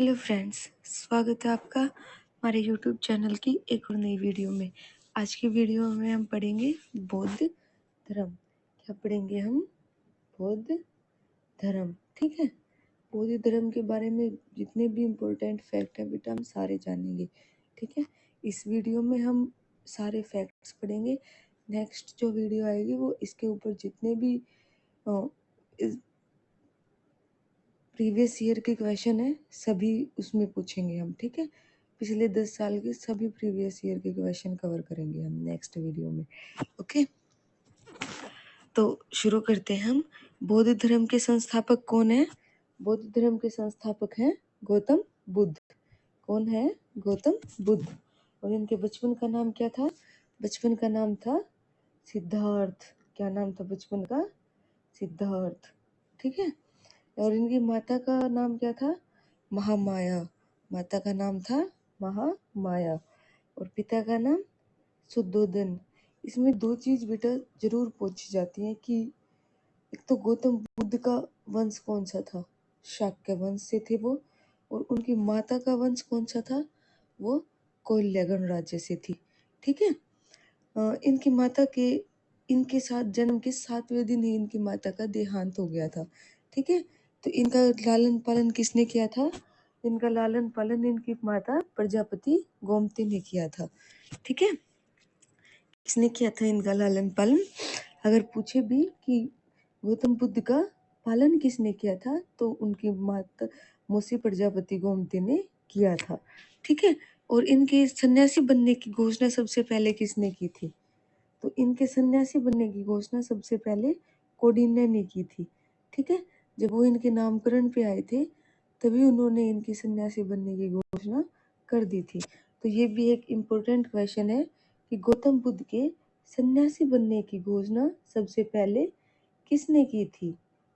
Hello friends, स्वागत है आपका हमारे यूट्यूब चैनल की एक और नई वीडियो में। आज की वीडियो में हम पढ़ेंगे बौद्ध धर्म। क्या पढ़ेंगे हम? बौद्ध धर्म। ठीक है। बौद्ध धर्म के बारे में जितने भी इम्पोर्टेंट फैक्ट है बेटा हम सारे जानेंगे। ठीक है। इस वीडियो में हम सारे फैक्ट्स पढ़ेंगे। नेक्स्ट जो वीडियो आएगी वो इसके ऊपर जितने भी प्रीवियस ईयर के क्वेश्चन है सभी उसमें पूछेंगे हम। ठीक है। पिछले 10 साल के सभी प्रीवियस ईयर के क्वेश्चन कवर करेंगे हम नेक्स्ट वीडियो में। ओके, तो शुरू करते हैं हम। बौद्ध धर्म के संस्थापक कौन है? बौद्ध धर्म के संस्थापक हैं गौतम बुद्ध। कौन है? गौतम बुद्ध। और इनके बचपन का नाम क्या था? बचपन का नाम था सिद्धार्थ। क्या नाम था बचपन का? सिद्धार्थ। ठीक है। और इनकी माता का नाम क्या था? महामाया। माता का नाम था महामाया और पिता का नाम शुद्धोदन। इसमें दो चीज बेटा जरूर पूछी जाती हैं कि एक तो गौतम बुद्ध का वंश कौन सा था? शाक्य वंश से थे वो। और उनकी माता का वंश कौन सा था? वो कोल्य गणराज्य से थी। ठीक है। इनकी माता के इनके साथ जन्म के 7वें दिन ही इनकी माता का देहांत हो गया था। ठीक है। तो इनका लालन पालन किसने किया था? इनका लालन पालन इनकी माता प्रजापति गोमती ने किया था। ठीक है। किसने किया था इनका लालन पालन? अगर पूछे भी कि गौतम बुद्ध का पालन किसने किया था तो उनकी माता मौसी प्रजापति गोमती ने किया था। ठीक है। और इनके सन्यासी बनने की घोषणा सबसे पहले किसने की थी? तो इनके सन्यासी बनने की घोषणा सबसे पहले कौंडिन्य ने की थी। ठीक है। जब वो इनके नामकरण पे आए थे तभी उन्होंने इनकी सन्यासी बनने की घोषणा कर दी थी। तो ये भी एक इम्पोर्टेंट क्वेश्चन है कि गौतम बुद्ध के सन्यासी बनने की घोषणा सबसे पहले किसने की थी?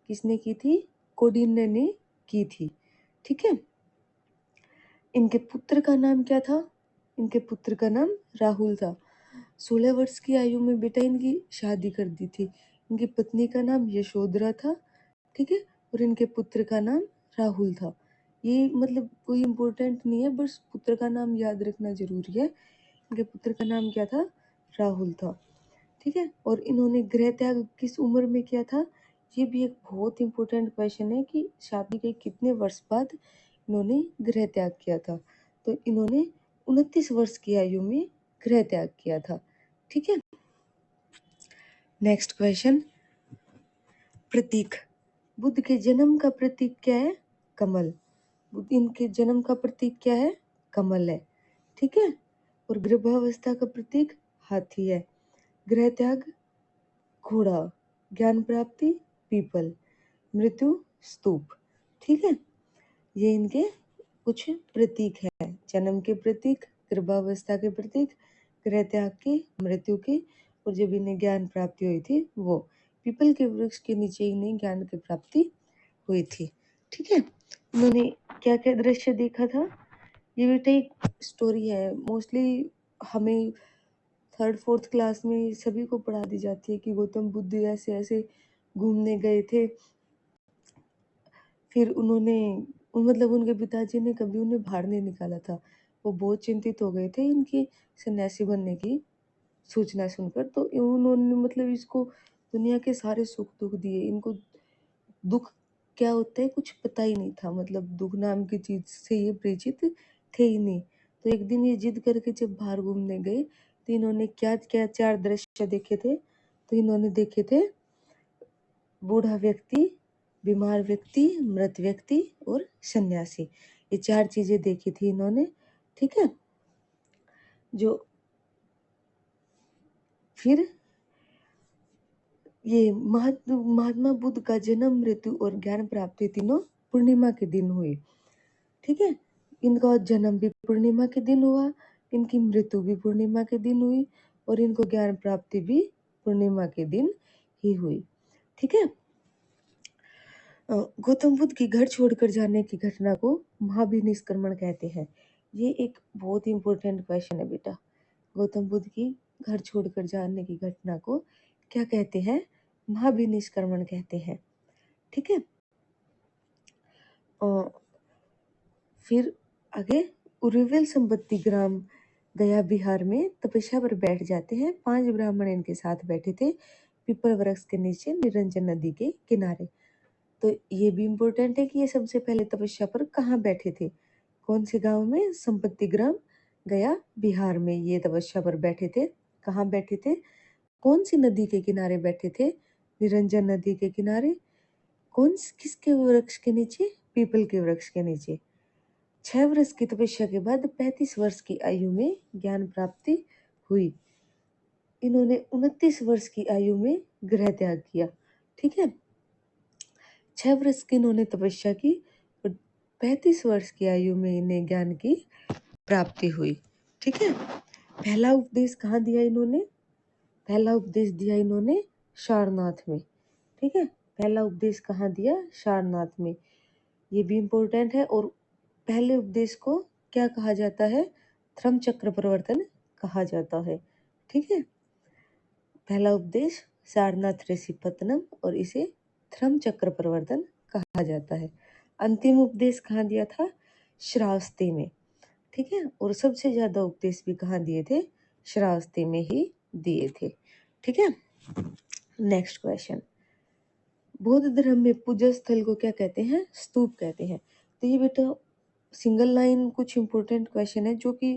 किसने की थी? कौंडिन्य ने की थी। ठीक है। इनके पुत्र का नाम क्या था? इनके पुत्र का नाम राहुल था। 16 वर्ष की आयु में बेटा इनकी शादी कर दी थी। इनकी पत्नी का नाम यशोधरा था। ठीक है। और इनके पुत्र का नाम राहुल था। ये मतलब कोई इम्पोर्टेंट नहीं है, बस पुत्र का नाम याद रखना जरूरी है। इनके पुत्र का नाम क्या था? राहुल था। ठीक है। और इन्होंने गृह त्याग किस उम्र में किया था? ये भी एक बहुत इम्पोर्टेंट क्वेश्चन है कि शादी के कितने वर्ष बाद इन्होंने गृह त्याग किया था। तो इन्होंने 29 वर्ष की आयु में गृह त्याग किया था। ठीक है। नेक्स्ट क्वेश्चन, प्रतीक। बुद्ध के जन्म का प्रतीक क्या है? कमल। बुद्ध इनके जन्म का प्रतीक क्या है? कमल है। ठीक है। और गर्भावस्था का प्रतीक हाथी है। गृह त्याग घोड़ा। ज्ञान प्राप्ति पीपल। मृत्यु स्तूप। ठीक है। ये इनके कुछ प्रतीक हैं। जन्म के प्रतीक, गर्भावस्था के प्रतीक, गृह त्याग के, मृत्यु के, और जब इन्हें ज्ञान प्राप्ति हुई थी वो पीपल के वृक्ष के नीचे इन्हें ज्ञान की प्राप्ति हुई थी। ठीक है। उन्होंने क्या क्या दृश्य देखा था? ये बेटा एक स्टोरी है। मोस्टली हमें 3rd 4th क्लास में सभी को पढ़ा दी जाती है कि गौतम बुद्ध ऐसे ऐसे घूमने गए थे। फिर उन्होंने मतलब उनके पिताजी ने कभी उन्हें बाहर नहीं निकाला था। वो बहुत चिंतित हो गए थे इनकी सन्यासी बनने की सूचना सुनकर। तो उन्होंने मतलब इसको दुनिया के सारे सुख दुख दिए। इनको दुख क्या होता है कुछ पता ही नहीं था। मतलब दुख नाम की चीज से ये परिचित थे ही नहीं। तो एक दिन ये जिद करके जब बाहर घूमने गए तो इन्होंने क्या क्या 4 दृश्य देखे थे? तो इन्होंने देखे थे बूढ़ा व्यक्ति, बीमार व्यक्ति, मृत व्यक्ति और सन्यासी। ये 4 चीजें देखी थी इन्होंने। ठीक है। जो फिर ये महात्मा बुद्ध का जन्म, मृत्यु और ज्ञान प्राप्ति तीनों पूर्णिमा के दिन हुई। ठीक है। इनका जन्म भी पूर्णिमा के दिन हुआ, इनकी मृत्यु भी पूर्णिमा के दिन हुई और इनको ज्ञान प्राप्ति भी पूर्णिमा के दिन ही हुई। ठीक है। गौतम बुद्ध की घर छोड़कर जाने की घटना को महाभिनिष्क्रमण कहते हैं। ये एक बहुत इंपॉर्टेंट क्वेश्चन है बेटा। गौतम बुद्ध की घर छोड़कर जाने की घटना को क्या कहते हैं? महाभिनिष्क्रमण कहते हैं। ठीक है। फिर आगे उर्विल संपत्ति ग्राम गया बिहार में तपस्या पर बैठ जाते हैं। 5 ब्राह्मण इनके साथ बैठे थे पीपल वृक्ष के नीचे निरंजन नदी के किनारे। तो ये भी इम्पोर्टेंट है कि ये सबसे पहले तपस्या पर कहाँ बैठे थे, कौन से गांव में, संपत्ति ग्राम गया बिहार में ये तपस्या पर बैठे थे। कहाँ बैठे थे, कौन सी नदी के किनारे बैठे थे, निरंजन नदी के किनारे। किसके वृक्ष के नीचे, पीपल के वृक्ष के नीचे। 6 वर्ष की तपस्या के बाद 35 वर्ष की आयु में ज्ञान प्राप्ति हुई। इन्होंने 29 वर्ष की आयु में गृह त्याग किया। ठीक है, 6 वर्ष की इन्होंने तपस्या की और 35 वर्ष की आयु में इन्हें ज्ञान की प्राप्ति हुई। ठीक है, पहला उपदेश कहाँ दिया इन्होंने, पहला उपदेश दिया इन्होंने सारनाथ में। ठीक है, पहला उपदेश कहाँ दिया, सारनाथ में। ये भी इम्पोर्टेंट है। और पहले उपदेश को क्या कहा जाता है, धर्म चक्र प्रवर्तन कहा जाता है। ठीक है, पहला उपदेश सारनाथ ऋषिपत्तनम और इसे धर्म चक्र प्रवर्तन कहा जाता है। अंतिम उपदेश कहाँ दिया था, श्रावस्ती में। ठीक है, और सबसे ज्यादा उपदेश भी कहाँ दिए थे, श्रावस्ती में ही दिए थे। ठीक है, नेक्स्ट क्वेश्चन, बौद्ध धर्म में पूजा स्थल को क्या कहते हैं, स्तूप कहते हैं। तो ये बेटा सिंगल लाइन कुछ इंपॉर्टेंट क्वेश्चन है जो कि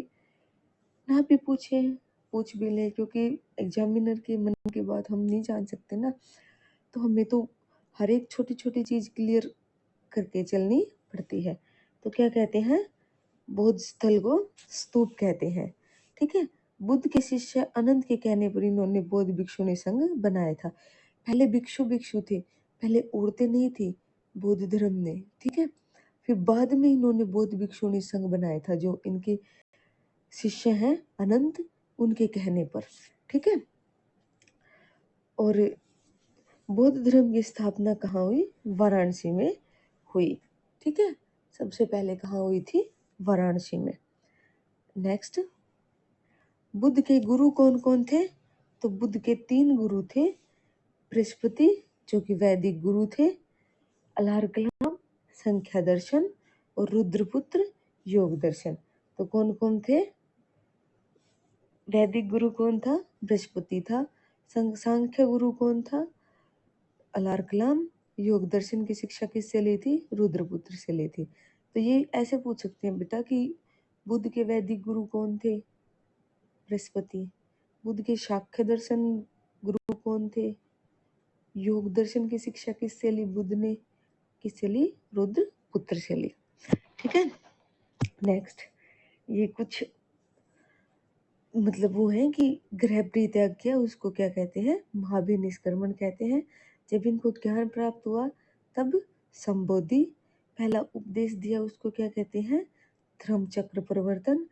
ना भी पूछ भी ले, क्योंकि एग्जामिनर के मन की बात हम नहीं जान सकते ना, तो हमें तो हर एक छोटी छोटी चीज क्लियर करके चलनी पड़ती है। तो क्या कहते हैं, बौद्ध स्थल को स्तूप कहते हैं। ठीक है, बुद्ध के शिष्य अनंत के कहने पर इन्होंने बौद्ध भिक्षुणी संघ बनाया था। पहले भिक्षु थे, पहले औरतें नहीं थी बौद्ध धर्म ने। ठीक है, फिर बाद में इन्होंने बौद्ध भिक्षुणी संघ बनाया था जो इनके शिष्य हैं अनंत, उनके कहने पर। ठीक है, और बौद्ध धर्म की स्थापना कहाँ हुई, वाराणसी में हुई। ठीक है, सबसे पहले कहाँ हुई थी, वाराणसी में। नेक्स्ट, बुद्ध के गुरु कौन कौन थे, तो बुद्ध के 3 गुरु थे, बृहस्पति जो कि वैदिक गुरु थे, अलारकलाम संख्या दर्शन और रुद्रपुत्र योग दर्शन। तो कौन कौन थे, वैदिक गुरु कौन था, बृहस्पति था, सांख्य गुरु कौन था, अलारकलाम, योग दर्शन की शिक्षा किससे ली थी, रुद्रपुत्र से ली थी। तो ये ऐसे पूछ सकते हैं बेटा कि बुद्ध के वैदिक गुरु कौन थे, बृहस्पति। बुद्ध के शाक्य दर्शन गुरु कौन थे, योग दर्शन की शिक्षा किससे ली, बुद्ध ने किससे ली, रुद्रपुत्र से ली। ठीक है, नेक्स्ट, ये कुछ मतलब वो है कि ग्रह परित्याग किया उसको क्या कहते हैं, महावीर निष्क्रमण कहते हैं। जब इनको ज्ञान प्राप्त हुआ तब संबोधि, पहला उपदेश दिया उसको क्या कहते हैं, धर्म चक्र प्रवर्तन।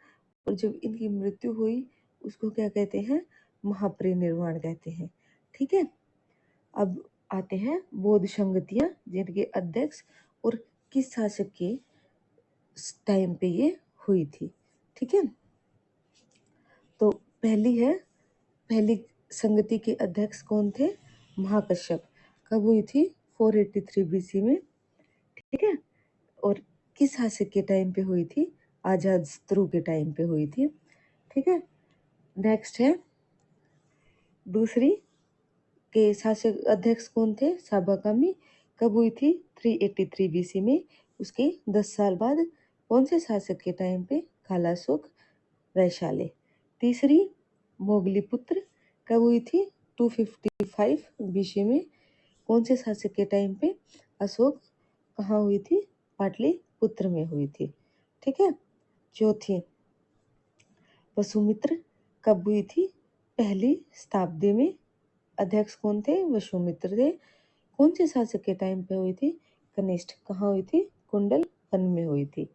और जब इनकी मृत्यु हुई उसको क्या कहते हैं, महापरिनिर्वाण कहते हैं। ठीक है, अब आते हैं बौद्ध संगतियां जिनके अध्यक्ष और किस शासक के टाइम पे ये हुई थी। ठीक है, तो पहली संगति के अध्यक्ष कौन थे, महाकश्यप। कब हुई थी, 483 बीसी में। ठीक है, और किस शासक के टाइम पे हुई थी, अजातशत्रु के टाइम पे हुई थी। ठीक है, नेक्स्ट है दूसरी के शासक अध्यक्ष कौन थे, साबाकामी। कब हुई थी, 383 बीसी में। उसके 10 साल बाद कौन से शासक के टाइम पे, कालाशोक वैशाली। तीसरी मोगलीपुत्र, कब हुई थी, 255 बीसी में। कौन से शासक के टाइम पे, अशोक। कहाँ हुई थी, पाटलिपुत्र में हुई थी। ठीक है, चौथी वसुमित्र, कब हुई थी, पहली शताब्दी में। अध्यक्ष कौन थे, वसुमित्र थे। कौन से शासक के टाइम पे हुई थी, कनिष्ठ। कहाँ हुई थी, कुंडल वन में हुई थी।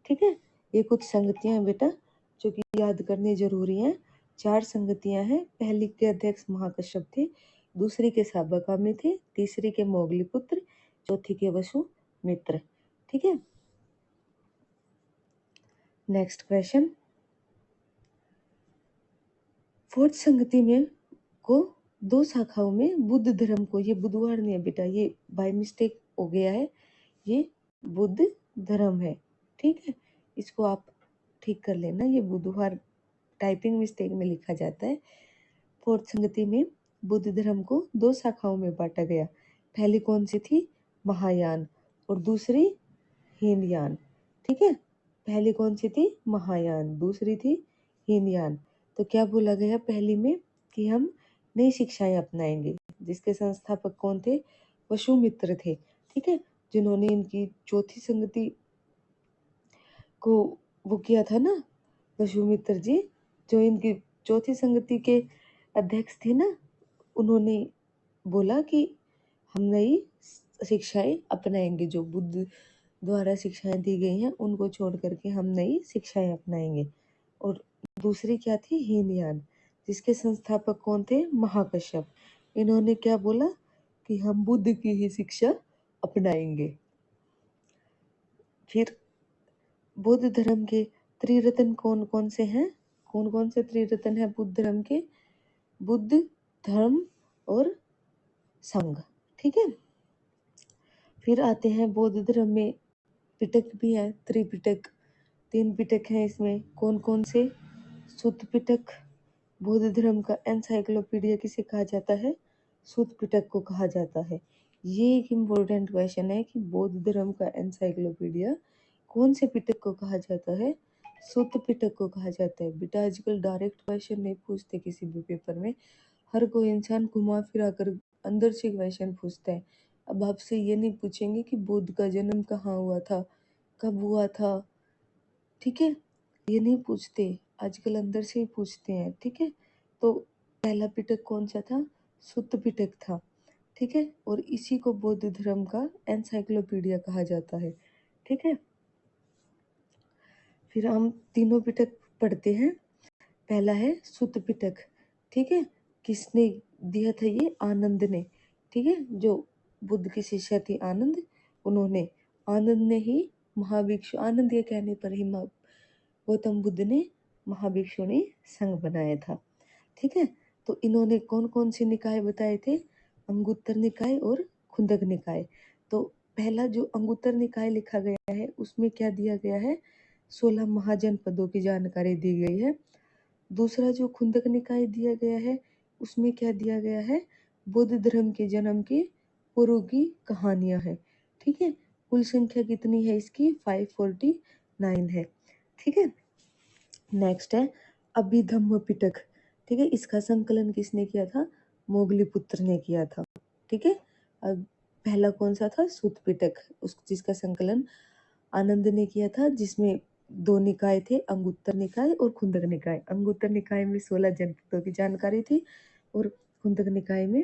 ठीक है, ये कुछ संगतियां हैं बेटा जो कि याद करनी जरूरी हैं। 4 संगतियां हैं, पहली के अध्यक्ष महाकश्यप थे, दूसरी के साबकामी थे, तीसरी के मोगलीपुत्र, चौथी के वसुमित्र। ठीक है, नेक्स्ट क्वेश्चन, फोर्थ संगति में को 2 शाखाओं में बुद्ध धर्म को, ये बुधवार नहीं है बेटा, ये बाय मिस्टेक हो गया है, ये बुद्ध धर्म है। ठीक है, इसको आप ठीक कर लेना, ये बुधवार टाइपिंग मिस्टेक में लिखा जाता है। फोर्थ संगति में बुद्ध धर्म को 2 शाखाओं में बांटा गया। पहली कौन सी थी? महायान, और दूसरी हीनयान। ठीक है, पहली कौन सी थी? महायान, दूसरी थी हीनयान। तो क्या बोला गया पहली में? कि हम नई शिक्षाएं अपनाएंगे, जिसके संस्थापक कौन थे? वसुमित्र थे। ठीक है, जिन्होंने इनकी चौथी संगति को वो किया था ना, वसुमित्र जी, जो इनकी चौथी संगति के अध्यक्ष थे ना, उन्होंने बोला कि हम नई शिक्षाएं अपनाएंगे, जो बुद्ध द्वारा शिक्षाएं दी गई हैं उनको छोड़ करके हम नई शिक्षाएं अपनाएंगे। और दूसरी क्या थी? हीनयान, जिसके संस्थापक कौन थे? महाकश्यप। इन्होंने क्या बोला? कि हम बुद्ध की ही शिक्षा अपनाएंगे। फिर बौद्ध धर्म के त्रिरत्न कौन कौन से हैं? कौन कौन से त्रिरत्न हैं बुद्ध धर्म के? बुद्ध, धर्म और संघ। ठीक है, फिर आते हैं बौद्ध धर्म में पिटक भी है, त्रिपिटक, 3 पिटक हैं इसमें। कौन कौन से? सुत्त पिटक। बौद्ध धर्म का एनसाइक्लोपीडिया किसे कहा जाता है? सुत्त पिटक को कहा जाता है। ये एक इम्पोर्टेंट क्वेश्चन है कि बौद्ध धर्म का एनसाइक्लोपीडिया कौन से पिटक को कहा जाता है? सुत्त पिटक को कहा जाता है। बेटा आजकल डायरेक्ट क्वेश्चन नहीं पूछते किसी भी पेपर में, हर कोई इंसान घुमा फिरा कर अंदर से क्वेश्चन पूछता है। अब आपसे ये नहीं पूछेंगे कि बुद्ध का जन्म कहाँ हुआ था, कब हुआ था। ठीक है, ये नहीं पूछते, आजकल अंदर से ही पूछते हैं। ठीक है, तो पहला पिटक कौन सा था? सुत्त पिटक था। ठीक है, और इसी को बौद्ध धर्म का एनसाइक्लोपीडिया कहा जाता है। ठीक है, फिर हम तीनों पिटक पढ़ते हैं। पहला है सुत्त पिटक। ठीक है, किसने दिया था? ये आनंद ने। ठीक है, जो बुद्ध की शिष्या थी आनंद, उन्होंने, आनंद ने ही महाभिक्षु, आनंद ये कहने पर ही गौतम बुद्ध ने महाभिक्षुणी संघ बनाया था। ठीक है, तो इन्होंने कौन कौन से निकाय बताए थे? अंगुत्तर निकाय और खुंदक निकाय। तो पहला जो अंगुत्तर निकाय लिखा गया है उसमें क्या दिया गया है? 16 महाजनपदों की जानकारी दी गई है। दूसरा जो खुंदक निकाय दिया गया है उसमें क्या दिया गया है? बुद्ध धर्म के जन्म के पूर्व की कहानियां हैं। ठीक है, कुल संख्या कितनी है इसकी? 549 है। ठीक है, नेक्स्ट है अभिधम्म पिटक। ठीक है, इसका संकलन किसने किया था? मोगली पुत्र ने किया था। ठीक है, अब पहला कौन सा था? सुत्त पिटक, उस जिसका संकलन आनंद ने किया था, जिसमें 2 निकाय थे, अंगुत्तर निकाय और खुंदक निकाय। अंगुत्तर निकाय में 16 जनपदों की जानकारी थी और खुंदक निकाय में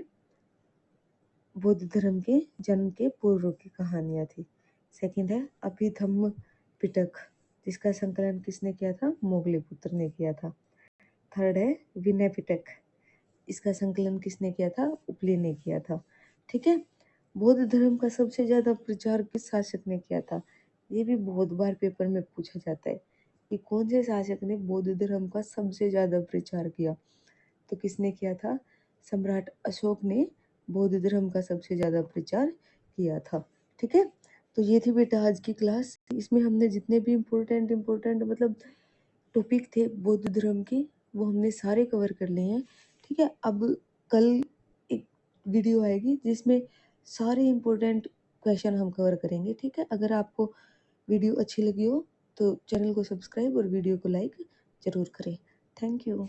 बौद्ध धर्म के जन्म के पूर्व की कहानियां थी। सेकंड है अभिधम्म पिटक, जिसका संकलन किसने किया था? मोगली पुत्र ने किया था। थर्ड है विनय पिटक, इसका संकलन किसने किया था? उपले ने किया था। ठीक है, बौद्ध धर्म का सबसे ज्यादा प्रचार किस शासक ने किया था? ये भी बहुत बार पेपर में पूछा जाता है कि कौन से शासक ने बौद्ध धर्म का सबसे ज्यादा प्रचार किया। तो किसने किया था? सम्राट अशोक ने बौद्ध धर्म का सबसे ज्यादा प्रचार किया था। ठीक है, तो ये थी बेटा आज की क्लास। इसमें हमने जितने भी इम्पोर्टेंट मतलब टॉपिक थे बौद्ध धर्म के, वो हमने सारे कवर कर लिए हैं। ठीक है, अब कल एक वीडियो आएगी जिसमें सारे इम्पोर्टेंट क्वेश्चन हम कवर करेंगे। ठीक है, अगर आपको वीडियो अच्छी लगी हो तो चैनल को सब्सक्राइब और वीडियो को लाइक जरूर करें। Thank you.